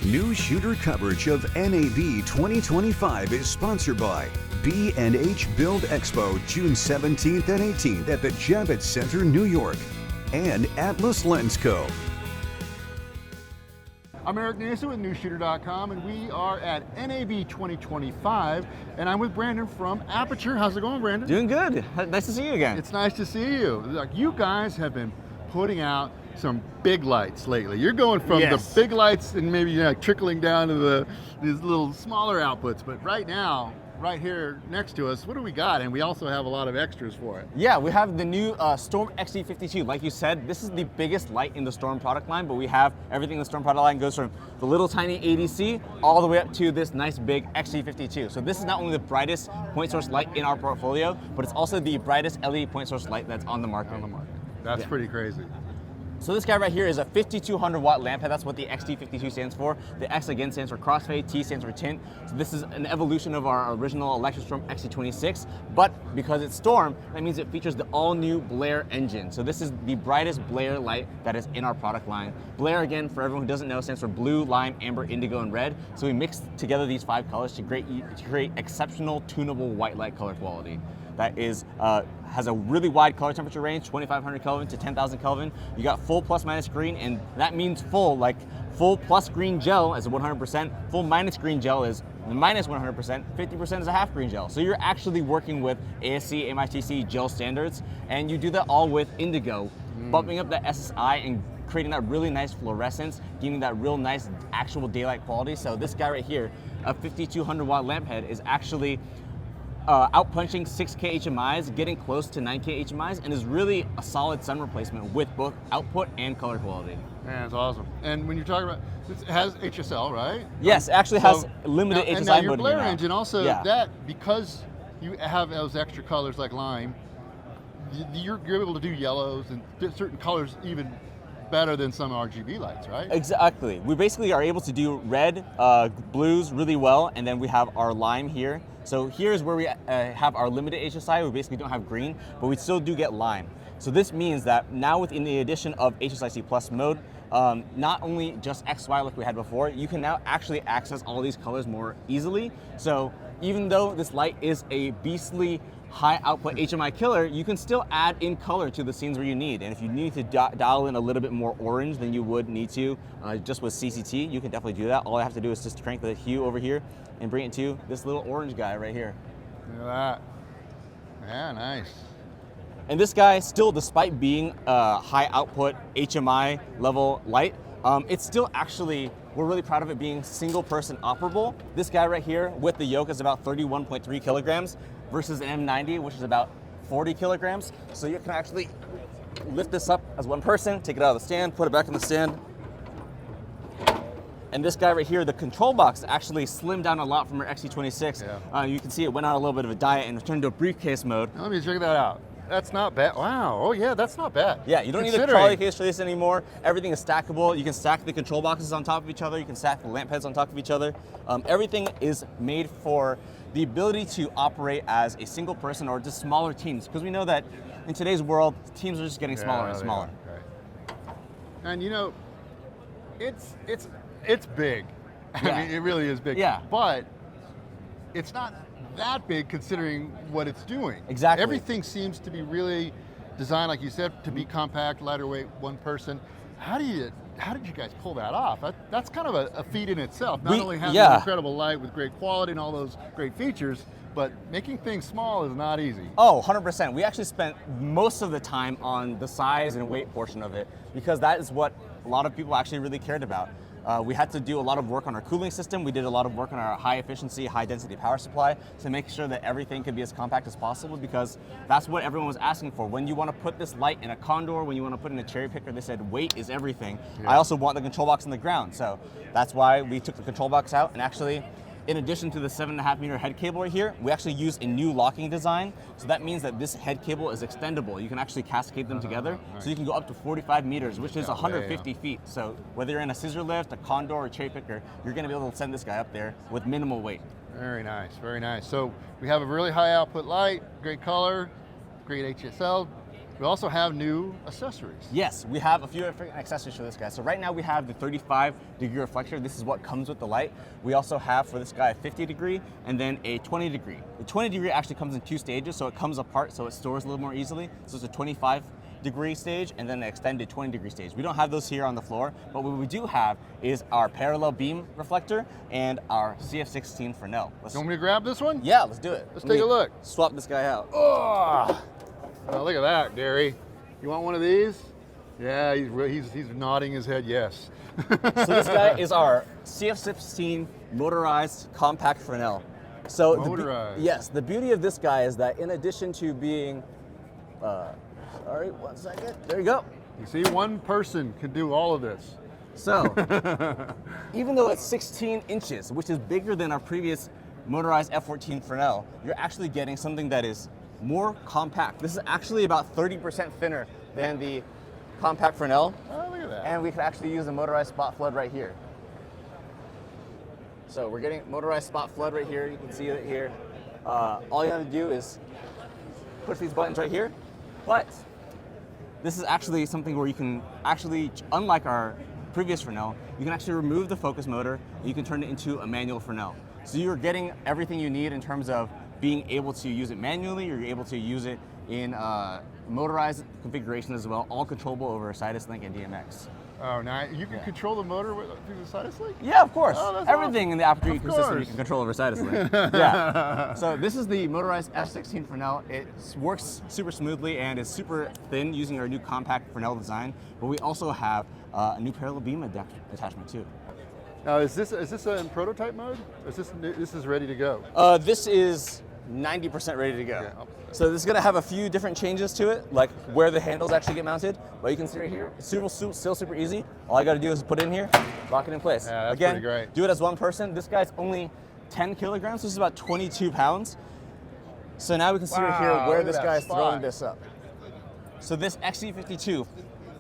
New shooter coverage of NAB 2025 is sponsored by B&H Build Expo, June 17th and 18th at the Javits Center, New York, and Atlas Lens Co. I'm Eric Nason with NewShooter.com, and we are at NAB 2025, and I'm with Brandon from Aputure. How's it going, Brandon? Doing good. Nice to see you again. It's nice to see you. Like, you guys have been putting out some big lights lately. You're going from the big lights and maybe trickling down to these little smaller outputs, but right now, right here next to us, what do we got? And we also have a lot of extras for it. Yeah, we have the new Storm XT52. Like you said, this is the biggest light in the Storm product line, but we have everything in the Storm product line goes from the little tiny ADC all the way up to this nice big XT52. So this is not only the brightest point source light in our portfolio, but it's also the brightest LED point source light that's on the market. That's pretty crazy. So this guy right here is a 5200 watt lamp head. That's what the XT52 stands for. The X again stands for crossfade, T stands for tint. So this is an evolution of our original Electrostrom XT26, but because it's Storm, that means it features the all new Blair engine. So this is the brightest Blair light that is in our product line. Blair, again, for everyone who doesn't know, stands for blue, lime, amber, indigo, and red. So we mixed together these 5 colors to create exceptional tunable white light color quality. That is, has a really wide color temperature range, 2500 Kelvin to 10,000 Kelvin. You got full plus minus green, and that means full, like full plus green gel is 100%, full minus green gel is minus 100%, 50% is a half green gel. So you're actually working with ASC, MITC gel standards, and you do that all with indigo, bumping up the SSI and creating that really nice fluorescence, giving that real nice actual daylight quality. So this guy right here, a 5200 watt lamp head, is actually outpunching 6K HMIs, getting close to 9K HMIs, and is really a solid sun replacement with both output and color quality. Man, it's awesome. And when you're talking about, it has HSL, right? Yes, it actually has limited HSI and now your mode Blair now. engine also, that, because you have those extra colors like lime, you're able to do yellows and certain colors even better than some RGB lights, right? Exactly. We basically are able to do red, blues really well, and then we have our lime here. So here's where we have our limited HSI. We basically don't have green, but we still do get lime. So this means that now within the addition of HSIC Plus mode, not only just XY like we had before, you can now actually access all these colors more easily. So even though this light is a beastly high output HMI killer, you can still add in color to the scenes where you need. And if you need to dial in a little bit more orange than you would need to just with CCT, you can definitely do that. All I have to do is just crank the hue over here and bring it to this little orange guy right here. Look at that. Yeah, nice. And this guy, still, despite being a high output HMI level light, it's still actually, we're really proud of it being single person operable. This guy right here with the yoke is about 31.3 kilograms versus an M90, which is about 40 kilograms. So you can actually lift this up as one person, take it out of the stand, put it back in the stand. And this guy right here, the control box actually slimmed down a lot from our XT26. Yeah. You can see it went on a little bit of a diet and turned to a briefcase mode. Now let me check that out. That's not bad. Wow. Oh yeah, that's not bad. Yeah, you don't need a trolley case for this anymore. Everything is stackable. You can stack the control boxes on top of each other. You can stack the lamp heads on top of each other. Everything is made for the ability to operate as a single person or just smaller teams, because we know that in today's world, teams are just getting smaller and smaller. Right. And you know, it's big. Yeah. I mean, it really is big. Yeah. But it's not that big considering what it's doing. Exactly. Everything seems to be really designed, like you said, to be compact, lighter weight, one person. How did you guys pull that off? That's kind of a feat in itself. Not only having an incredible light with great quality and all those great features, but making things small is not easy. Oh, 100%. We actually spent most of the time on the size and weight portion of it, because that is what a lot of people actually really cared about. We had to do a lot of work on our cooling system. We did a lot of work on our high efficiency, high density power supply to make sure that everything could be as compact as possible, because that's what everyone was asking for. When you want to put this light in a Condor, when you want to put in a cherry picker, they said weight is everything. Yeah. I also want the control box on the ground. So that's why we took the control box out, and actually, in addition to the 7.5 meter head cable right here, we actually use a new locking design. So that means that this head cable is extendable. You can actually cascade them together. Right. So you can go up to 45 meters, which is 150 feet. So whether you're in a scissor lift, a Condor, or a cherry picker, you're gonna be able to send this guy up there with minimal weight. Very nice, very nice. So we have a really high output light, great color, great HSL, We also have new accessories. Yes, we have a few different accessories for this guy. So right now we have the 35-degree reflector. This is what comes with the light. We also have for this guy a 50-degree and then a 20-degree. The 20-degree actually comes in 2 stages, so it comes apart, so it stores a little more easily. So it's a 25-degree stage and then an extended 20-degree stage. We don't have those here on the floor, but what we do have is our parallel beam reflector and our CF16 Fresnel. You want me to grab this one? Yeah, let's do it. Let's take a look. Swap this guy out. Oh, look at that, Gary. You want one of these? Yeah, he's nodding his head yes. So this guy is our CF16 motorized compact Fresnel. So motorized. Yes, the beauty of this guy is that in addition to being, sorry, 1 second, there you go. You see, one person can do all of this. So, even though it's 16 inches, which is bigger than our previous motorized F14 Fresnel, you're actually getting something that is more compact. This is actually about 30% thinner than the compact Fresnel. Oh, look at that. And we can actually use the motorized spot flood right here. So we're getting motorized spot flood right here. You can see it here. All you have to do is push these buttons right here. But this is actually something where you can actually, unlike our previous Fresnel, you can actually remove the focus motor and you can turn it into a manual Fresnel. So you're getting everything you need in terms of being able to use it manually, you're able to use it in motorized configuration as well, all controllable over Sidus Link and DMX. Oh, now you can control the motor through the Sidus Link? Yeah, of course. Oh, that's everything awesome. in the Aperture Of ecosystem course. you can control over Sidus Link. Yeah. So this is the motorized F16 Fresnel. It works super smoothly and is super thin using our new compact Fresnel design. But we also have a new parallel beam attachment too. Now, is this in prototype mode? Or is this is ready to go? This is 90% ready to go. Yeah. So this is gonna have a few different changes to it, like where the handles actually get mounted. But you can see right here, it's still super easy. All I gotta do is put it in here, lock it in place. Yeah, that's Again, pretty great. do it as one person. This guy's only 10 kilograms, this is about 22 pounds. So now we can see right here Wow, where look at this that guy's spot. throwing this up. So this XC52,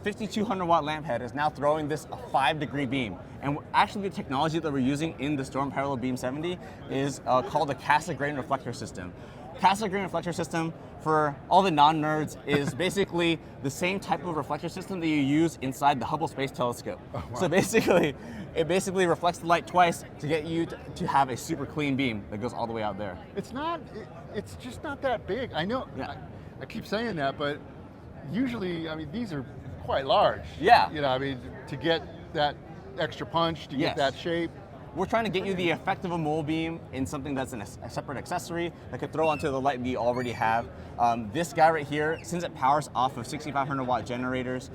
5200 watt lamp head is now throwing this a 5-degree beam. And actually the technology that we're using in the Storm Parallel Beam 70 is called the Cassegrain reflector system. Cassegrain reflector system, for all the non-nerds, is basically the same type of reflector system that you use inside the Hubble Space Telescope. Oh, wow. So basically, it basically reflects the light twice to get you to have a super clean beam that goes all the way out there. It's just not that big. I know, Yeah. I keep saying that, but usually, I mean, these are quite large. Yeah. You know, I mean, to get that extra punch, to Yes. get that shape. We're trying to get you the effect of a mole beam in something that's a separate accessory that could throw onto the light that you already have. This guy right here, since it powers off of 6500 watt generators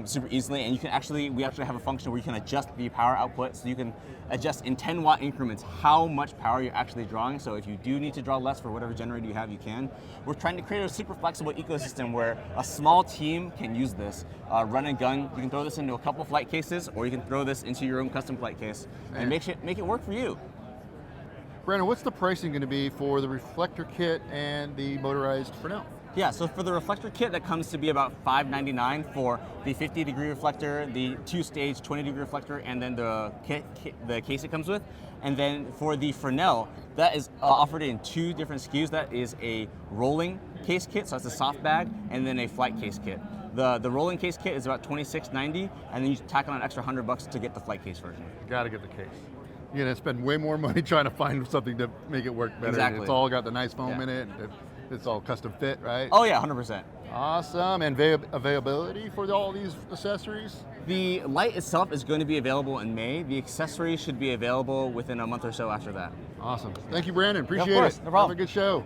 super easily, and we actually have a function where you can adjust the power output, so you can adjust in 10 watt increments how much power you're actually drawing. So if you do need to draw less for whatever generator you have, you can. We're trying to create a super flexible ecosystem where a small team can use this, run and gun. You can throw this into a couple flight cases, or you can throw this into your own custom flight case and make it work for you. Brandon, what's the pricing going to be for the reflector kit and the motorized Fresnel? Yeah, so for the reflector kit, that comes to be about $599 for the 50-degree reflector, the 2-stage 20-degree reflector, and then the case it comes with. And then for the Fresnel, that is offered in 2 different SKUs. That is a rolling case kit, so that's a soft bag, and then a flight case kit. The rolling case kit is about $26.90, and then you tack on an extra $100 to get the flight case version. Got to get the case. You're going to spend way more money trying to find something to make it work better. Exactly. It's all got the nice foam in it. It's all custom fit, right? Oh yeah, 100%. Awesome. And availability for all these accessories? The light itself is going to be available in May. The accessories should be available within a month or so after that. Awesome. Thank you, Brandon. Appreciate course, it. no problem. Have a good show.